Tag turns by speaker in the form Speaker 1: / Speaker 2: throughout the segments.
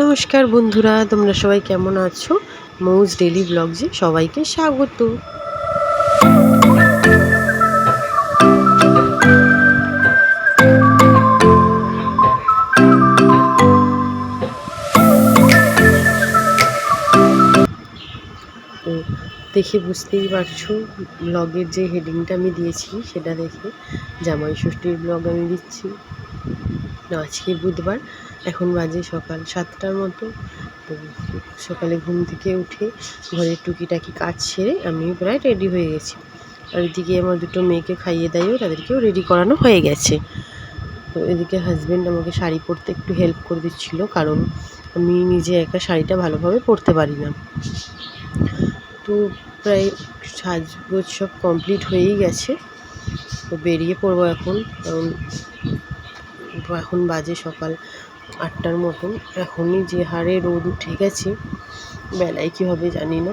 Speaker 1: নমস্কার বন্ধুরা, তোমরা সবাই কেমন আছো? মৌজ ডেলি ব্লগসে সবাইকে স্বাগত। তো দেখে বুঝতেই পারছো, ব্লগের যে হেডিংটা আমি দিয়েছি সেটা দেখে জামাই ষষ্ঠীর ব্লগ আমি দিচ্ছি। আজকে বুধবার, এখন বাজে সকাল 7টার মতো। তো সকালে ঘুম থেকে উঠে ঘরের টুকিটাকি কাজ সেরে আমি প্রায় রেডি হয়ে গেছি। আর এদিকে আমার দুটো মেয়েকে খাইয়ে দাইয়েও তাদেরকেও রেডি করানো হয়ে গেছে। তো এদিকে হাজব্যান্ড আমাকে শাড়ি পরতে একটু হেল্প করে দিচ্ছিল, কারণ আমি নিজে একা শাড়িটা ভালোভাবে পরতে পারি না। তো প্রায় সাজগোজ সব কমপ্লিট হয়েই গেছে। তো বেরিয়ে পড়বো এখন, কারণ এখন বাজে সকাল 8টার মতন। এখনই যে হারে রোদ উঠে গেছে, বেলায় কী হবে জানি না।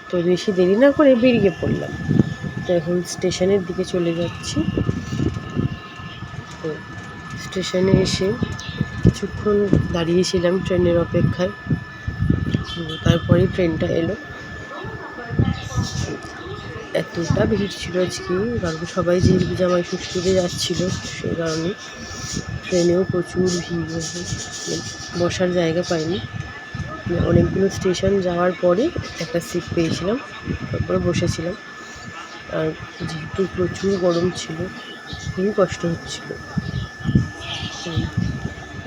Speaker 1: তো বেশি দেরি না করে বেরিয়ে পড়লাম। তো এখন স্টেশনের দিকে চলে যাচ্ছি। তো স্টেশনে এসে কিছুক্ষণ দাঁড়িয়েছিলাম ট্রেনের অপেক্ষায়। তারপরেই ট্রেনটা এলো। এতটা ভিড় ছিল আজকে, কারণ সবাই যেহেতু জামাই ষষ্ঠীতে যাচ্ছিলো সেই কারণে ট্রেনেও প্রচুর ভিড় হয়েছে, বসার জায়গা পাইনি। অনেকগুলো স্টেশন যাওয়ার পরে একটা সিট পেয়েছিলাম, তারপরে বসেছিলাম। আর যেহেতু প্রচুর গরম ছিল, খুবই কষ্ট হচ্ছিল।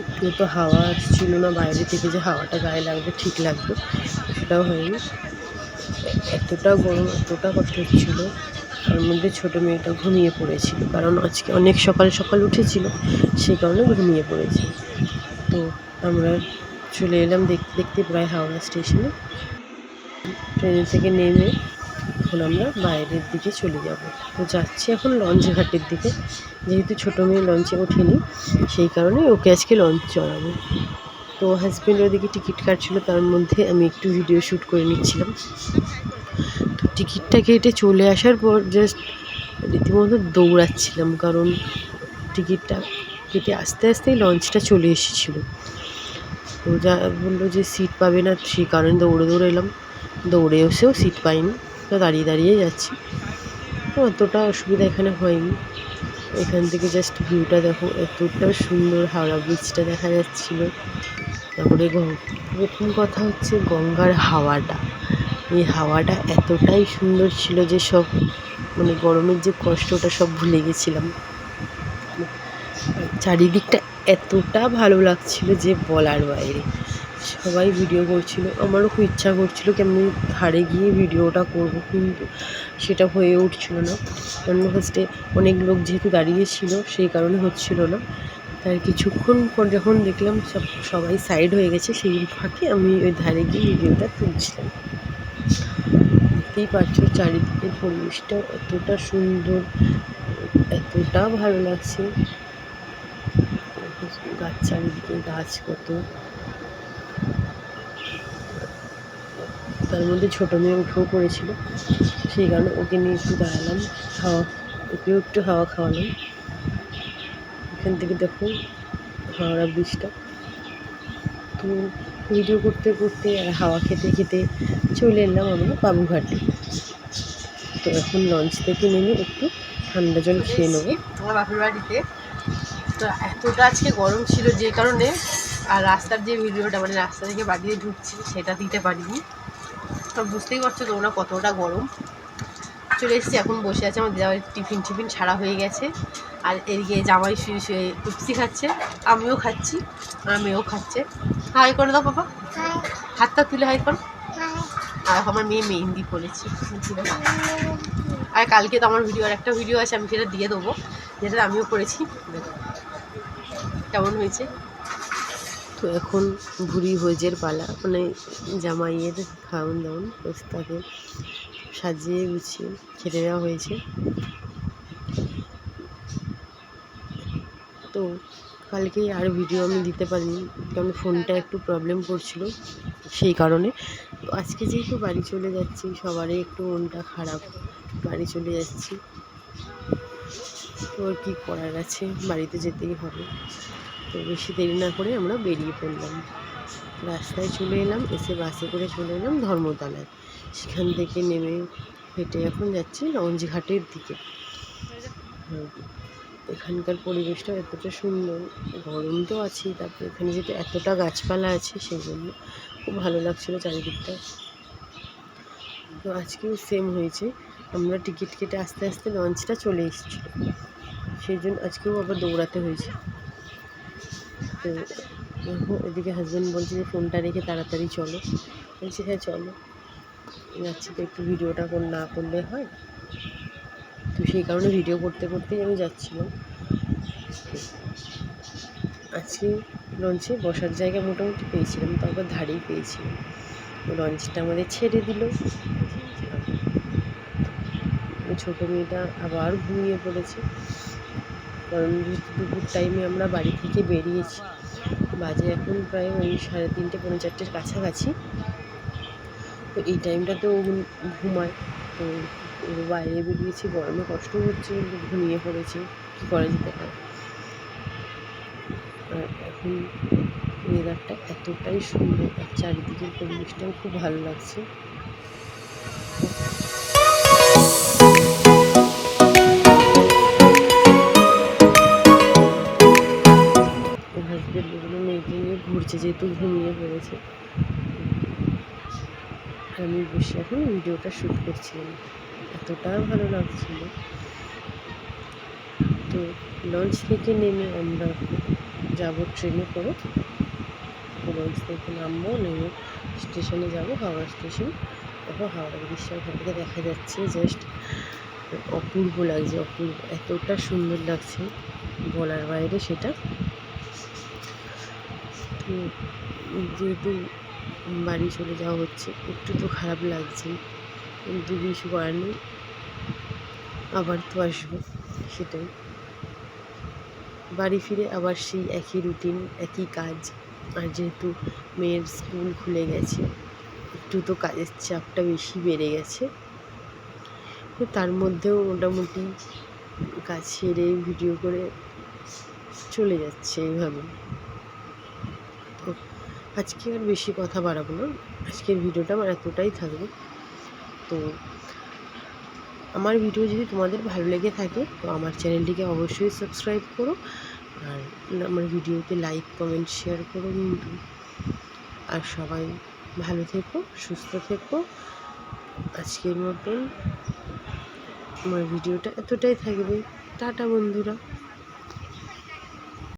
Speaker 1: একটু তো হাওয়া আসছিল না বাইরে থেকে, যে হাওয়াটা গায়ে লাগবে ঠিক লাগবে সেটাও হয়নি। এতটা গরম, এতটা কষ্ট হচ্ছিল। তার মধ্যে ছোটো মেয়েটা ঘুমিয়ে পড়েছিল, কারণ আজকে অনেক সকাল সকাল উঠেছিল, সেই কারণে ঘুমিয়ে পড়েছে। তো আমরা চলে এলাম দেখতে দেখতে প্রায় হাওড়া স্টেশনে। ট্রেন থেকে নেমে এখন আমরা বাইরের দিকে চলে যাব। তো যাচ্ছি এখন লঞ্চ ঘাটের দিকে, যেহেতু ছোটো মেয়ে লঞ্চে ওঠেনি সেই কারণে ওকে আজকে লঞ্চ চড়াবো। তো হাজব্যান্ড ওদিকে টিকিট কাটছিল, তার মধ্যে আমি একটু ভিডিও শ্যুট করে নিচ্ছিলাম। তো টিকিটটা কেটে চলে আসার পর জাস্ট রীতিমতো দৌড়াচ্ছিলাম, কারণ টিকিটটা কেটে আস্তে আস্তেই লঞ্চটা চলে এসেছিলো। তো যা বললো যে সিট পাবে না, সেই কারণে দৌড়ে দৌড়ে এলাম। দৌড়ে এসেও সিট পাইনি, তো দাঁড়িয়ে দাঁড়িয়ে যাচ্ছি। তো অতটা অসুবিধা এখানে হয়নি। এখান থেকে জাস্ট ভিউটা দেখো, এতটা সুন্দর হাওড়া ব্রিজটা দেখা যাচ্ছিলো। তারপরে প্রথম কথা হচ্ছে গঙ্গার হাওয়াটা, এই হাওয়াটা এতটাই সুন্দর ছিল যে সব মানে গরমের যে কষ্টটা সব ভুলে গেছিলাম। চারিদিকটা এতটা ভালো লাগছিল যে বলার বাইরে। সবাই ভিডিও করছিল, আমারও খুব ইচ্ছা করছিল কি আমি ধারে গিয়ে ভিডিওটা করব, কিন্তু সেটা হয়ে উঠছিল না। কারণ ফার্স্টে অনেক লোক যেহেতু দাঁড়িয়েছিল সেই কারণে হচ্ছিল না। তার কিছুক্ষণ পর যখন দেখলাম সবাই সাইড হয়ে গেছে, সেই ফাঁকে আমি ওই ধারে গিয়ে ভিডিওটা তুলছিলাম। দেখতেই পাচ্ছো চারিদিকের পরিবেশটা এতটা সুন্দর, এতটা ভালো লাগছে। গাছ, চারিদিকে গাছ কত। তার মধ্যে ছোটো মেয়ে উঠেও পড়েছিল, সেই কারণে ওকে নিয়ে একটু দাঁড়ালাম, ওকেও একটু হাওয়া খাওয়ালাম। এখান থেকে দেখো হাওড়া ব্রিজটা। তো ভিডিও করতে করতে আর হাওয়া খেতে খেতে চলে এলাম আমরা বাবুঘাটে। তো এখন লঞ্চ থেকে নেমে একটু ঠান্ডা জল খেয়ে নেবো আমার বাপের বাড়িতে। তো এতটা আজকে গরম ছিল যে কারণে আর রাস্তার যে ভিডিওটা মানে রাস্তা থেকে বাড়িতে ঢুকছি সেটা দিতে পারিনি। তো বুঝতেই পারছো তোমরা কতটা গরম। চলে এসেছি, এখন বসে আছে, আমার জামাই টিফিন ছাড়া হয়ে গেছে। আর এদিকে জামাই শুয়ে শুয়ে পেপসি খাচ্ছে, আমিও খাচ্ছি, আমার মেয়েও খাচ্ছে। হাই করে দাও বাবা, হাতটা তুলে হাই করো। আর আমার মেয়ে মেহেন্দি পড়েছি। আর কালকে তো আমার ভিডিও আর একটা ভিডিও আছে, আমি সেটা দিয়ে দেবো, যেটা আমিও করেছি। কেমন হয়েছে। তো এখন ভুড়ি ভোজের পালা, মানে জামাইয়ের খাওয়ান দাওয়ান তাকে সাজিয়ে গুছিয়ে খেতে দেওয়া হয়েছে। তো কালকে আর ভিডিও আমি দিতে পারিনি, কারণ ফোনটা একটু প্রবলেম করছিল সেই কারণে। তো আজকে যেহেতু বাড়ি চলে যাচ্ছি, সবারই একটু মনটা খারাপ, বাড়ি চলে যাচ্ছি। তো আর কী করার আছে, বাড়িতে যেতেই হবে। তো বেশি দেরি না করে আমরা বেরিয়ে পড়লাম, রাস্তায় চলে এলাম, এসে বাসে করে চলে এলাম ধর্মতলায়। সেখান থেকে নেমে হেঁটে এখন যাচ্ছি লঞ্চঘাটের দিকে। এখানকার পরিবেশটা এতটা সুন্দর, গরম তো আছেই, তারপরে এখানে যেহেতু এতটা গাছপালা আছে সেই জন্য খুব ভালো লাগছিলো চারিদিকটা। তো আজকেও সেম হয়েছে, আমরা টিকিট কেটে আস্তে আস্তে লঞ্চটা চলে এসেছিলো, সেই জন্য আজকেও আবার দৌড়াতে হয়েছে। তো এদিকে হাজব্যান্ড বলছে যে ফোনটা রেখে তাড়াতাড়ি চলো, বলছি হ্যাঁ চলো, যাচ্ছি তো একটু ভিডিওটা না করলে হয়, তো সেই কারণে ভিডিও করতে করতেই আমি যাচ্ছিলাম। আজকে লঞ্চে বসার জায়গা মোটামুটি পেয়েছিলাম, তারপর ধারেই পেয়েছিলাম। লঞ্চটা আমাদের ছেড়ে দিল, ছোটো মেয়েটা আবার ঘুমিয়ে পড়েছে, কারণ দুপুর টাইমে আমরা বাড়ি থেকে বেরিয়েছি, বাজে এখন প্রায় ওই 3:30 পৌনে 4টের কাছাকাছি। তো এই টাইমটাতে ও ঘুমায়, তো বাইরে বেরিয়েছি, গরমে কষ্ট হচ্ছে কিন্তু ঘুমিয়ে পড়েছি, কী করা যেতে পারে। আর এখন ওয়েদারটা এতটাই সুন্দর আর চারিদিকের পরিবেশটাও খুব ভালো লাগছে। হাজবেন্ড এগুলো মেয়েকে নিয়ে ঘুরছে, যেহেতু ঘুমিয়ে পড়েছে, আমি বসে এখন ভিডিওটা শ্যুট করছিলাম, এতটা ভালো লাগছিল। তো লঞ্চ থেকে নেমে আমরা যাব ট্রেনে করে, লঞ্চ থেকে নামবো, নেমে স্টেশনে যাব, হাওড়া স্টেশন। দেখো হাওড়া ব্রিজটা ওখান থেকে দেখা যাচ্ছে, জাস্ট অপূর্ব লাগছে, অপূর্ব, এতটা সুন্দর লাগছে বলার বাইরে সেটা। তো যেহেতু বাড়ি চলে যাওয়া হচ্ছে, একটু তো খারাপ লাগছে, কিন্তু কিছু করার নেই, আবার তো আসবো, সেটাই। বাড়ি ফিরে আবার সেই একই রুটিন, একই কাজ। আর যেহেতু মেয়ের স্কুল খুলে গেছে, একটু তো কাজের চাপটা বেশি বেড়ে গেছে, তো তার মধ্যেও মোটামুটি কাজ সেরে ভিডিও করে চলে যাচ্ছে এইভাবে। তো আজকে আর বেশি কথা বাড়াবো না, আজকের ভিডিওটা আমার এতটাই থাকবে। তো আমার ভিডিও যদি তোমাদের ভালো লেগে থাকে তো আমার চ্যানেলটিকে অবশ্যই সাবস্ক্রাইব করো, আর আমার ভিডিওতে লাইক কমেন্ট শেয়ার করো কিন্তু। আর সবাই ভালো থেকো, সুস্থ থেকো। আজকের মতন আমার ভিডিওটা এতটাই থাকবে, টাটা বন্ধুরা।